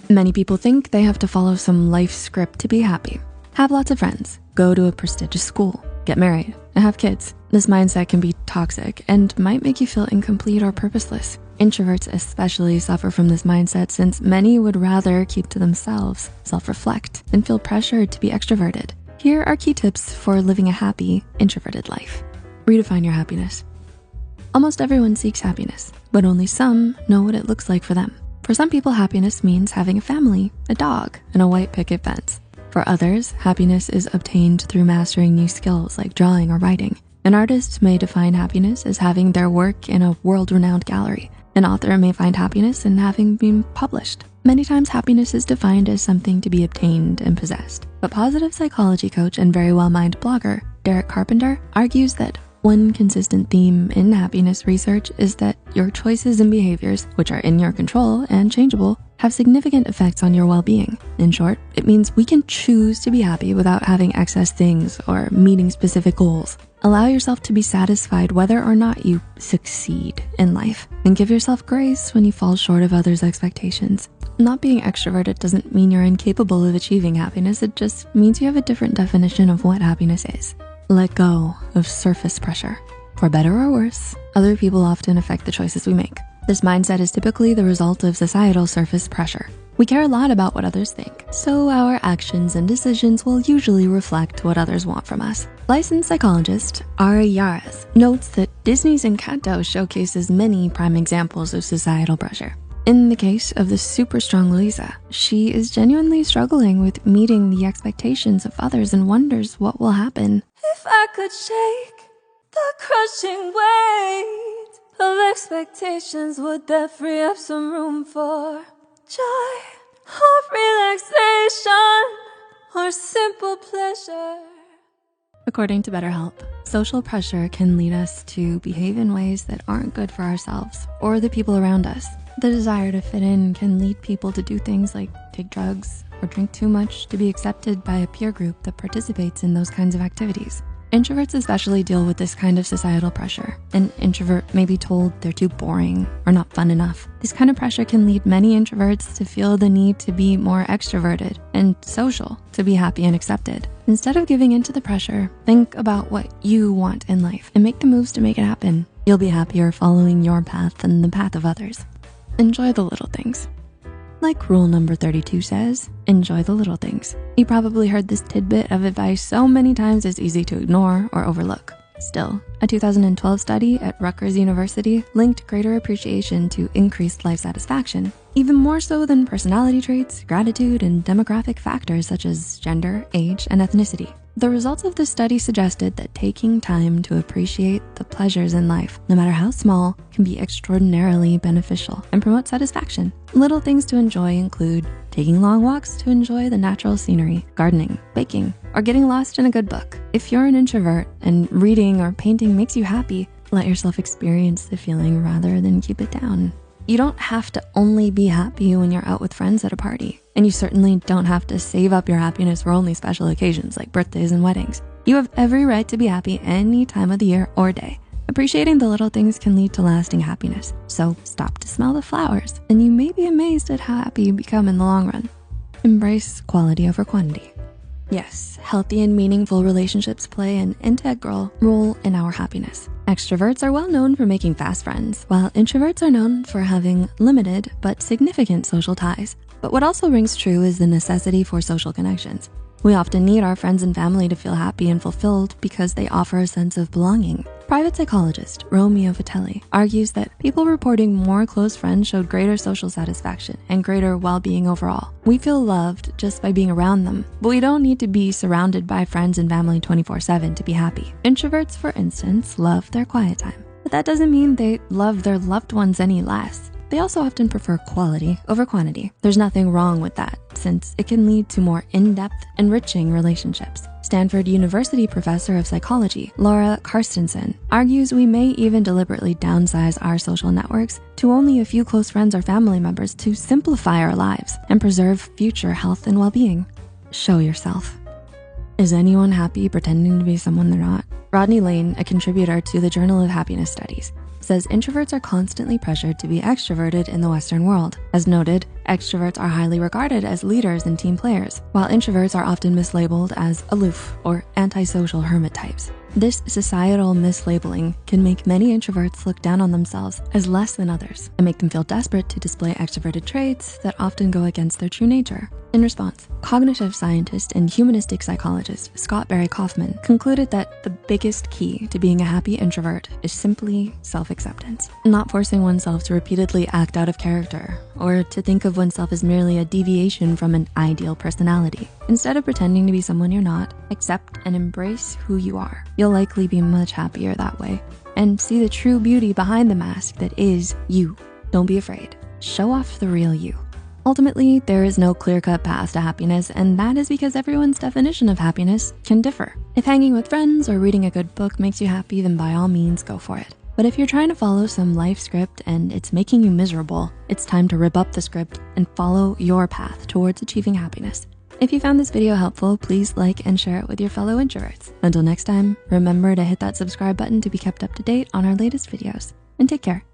Many people think they have to follow some life script to be happy. Have lots of friends, go to a prestigious school, get married, and have kids. This mindset can be toxic and might make you feel incomplete or purposeless. Introverts especially suffer from this mindset since many would rather keep to themselves, self-reflect, and feel pressured to be extroverted. Here are key tips for living a happy, introverted life. Redefine your happiness. Almost everyone seeks happiness, but only some know what it looks like for them. For some people, happiness means having a family, a dog, and a white picket fence. For others, happiness is obtained through mastering new skills like drawing or writing. An artist may define happiness as having their work in a world-renowned gallery. An author may find happiness in having been published. Many times, happiness is defined as something to be obtained and possessed. But positive psychology coach and very well-minded blogger, Derek Carpenter, argues that one consistent theme in happiness research is that your choices and behaviors, which are in your control and changeable, have significant effects on your well-being. In short, it means we can choose to be happy without having excess things or meeting specific goals. Allow yourself to be satisfied whether or not you succeed in life, and give yourself grace when you fall short of others' expectations. Not being extroverted doesn't mean you're incapable of achieving happiness. It just means you have a different definition of what happiness is. Let go of surface pressure. For better or worse, other people often affect the choices we make. This mindset is typically the result of societal surface pressure. We care a lot about what others think, so our actions and decisions will usually reflect what others want from us. Licensed psychologist Ari Yares notes that Disney's Encanto showcases many prime examples of societal pressure. In the case of the super strong Lisa, she is genuinely struggling with meeting the expectations of others and wonders what will happen if I could shake the crushing weight of expectations. Would that free up some room for joy or relaxation or simple pleasure? According to BetterHelp, social pressure can lead us to behave in ways that aren't good for ourselves or the people around us. The desire to fit in can lead people to do things like take drugs or drink too much to be accepted by a peer group that participates in those kinds of activities. Introverts especially deal with this kind of societal pressure. An introvert may be told they're too boring or not fun enough. This kind of pressure can lead many introverts to feel the need to be more extroverted and social to be happy and accepted. Instead of giving into the pressure, think about what you want in life and make the moves to make it happen. You'll be happier following your path than the path of others. Enjoy the little things. Like rule number 32 says, enjoy the little things. You probably heard this tidbit of advice so many times it's easy to ignore or overlook. Still, a 2012 study at Rutgers University linked greater appreciation to increased life satisfaction, even more so than personality traits, gratitude, and demographic factors such as gender, age, and ethnicity. The results of this study suggested that taking time to appreciate the pleasures in life, no matter how small, can be extraordinarily beneficial and promote satisfaction. Little things to enjoy include taking long walks to enjoy the natural scenery, gardening, baking, or getting lost in a good book. If you're an introvert and reading or painting makes you happy, let yourself experience the feeling rather than keep it down. You don't have to only be happy when you're out with friends at a party. And you certainly don't have to save up your happiness for only special occasions like birthdays and weddings. You have every right to be happy any time of the year or day. Appreciating the little things can lead to lasting happiness. So stop to smell the flowers and you may be amazed at how happy you become in the long run. Embrace quality over quantity. Yes, healthy and meaningful relationships play an integral role in our happiness. Extroverts are well known for making fast friends, while introverts are known for having limited but significant social ties. But what also rings true is the necessity for social connections. We often need our friends and family to feel happy and fulfilled because they offer a sense of belonging. Private psychologist Romeo Vitelli argues that people reporting more close friends showed greater social satisfaction and greater well-being overall. We feel loved just by being around them, but we don't need to be surrounded by friends and family 24/7 to be happy. Introverts, for instance, love their quiet time, but that doesn't mean they love their loved ones any less. They also often prefer quality over quantity. There's nothing wrong with that, since it can lead to more in-depth, enriching relationships. Stanford University professor of psychology, Laura Carstensen, argues we may even deliberately downsize our social networks to only a few close friends or family members to simplify our lives and preserve future health and well-being. Show yourself. Is anyone happy pretending to be someone they're not? Rodney Lane, a contributor to the Journal of Happiness Studies, says introverts are constantly pressured to be extroverted in the Western world. As noted, extroverts are highly regarded as leaders and team players, while introverts are often mislabeled as aloof or antisocial hermit types. This societal mislabeling can make many introverts look down on themselves as less than others and make them feel desperate to display extroverted traits that often go against their true nature. In response, cognitive scientist and humanistic psychologist Scott Barry Kaufman concluded that the biggest key to being a happy introvert is simply self-acceptance, not forcing oneself to repeatedly act out of character or to think of oneself as merely a deviation from an ideal personality. Instead of pretending to be someone you're not, accept and embrace who you are. You'll likely be much happier that way and see the true beauty behind the mask that is you. Don't be afraid. Show off the real you. Ultimately, there is no clear-cut path to happiness, and that is because everyone's definition of happiness can differ. If hanging with friends or reading a good book makes you happy, then by all means, go for it. But if you're trying to follow some life script and it's making you miserable, it's time to rip up the script and follow your path towards achieving happiness. If you found this video helpful, please like and share it with your fellow introverts. Until next time, remember to hit that subscribe button to be kept up to date on our latest videos, and take care.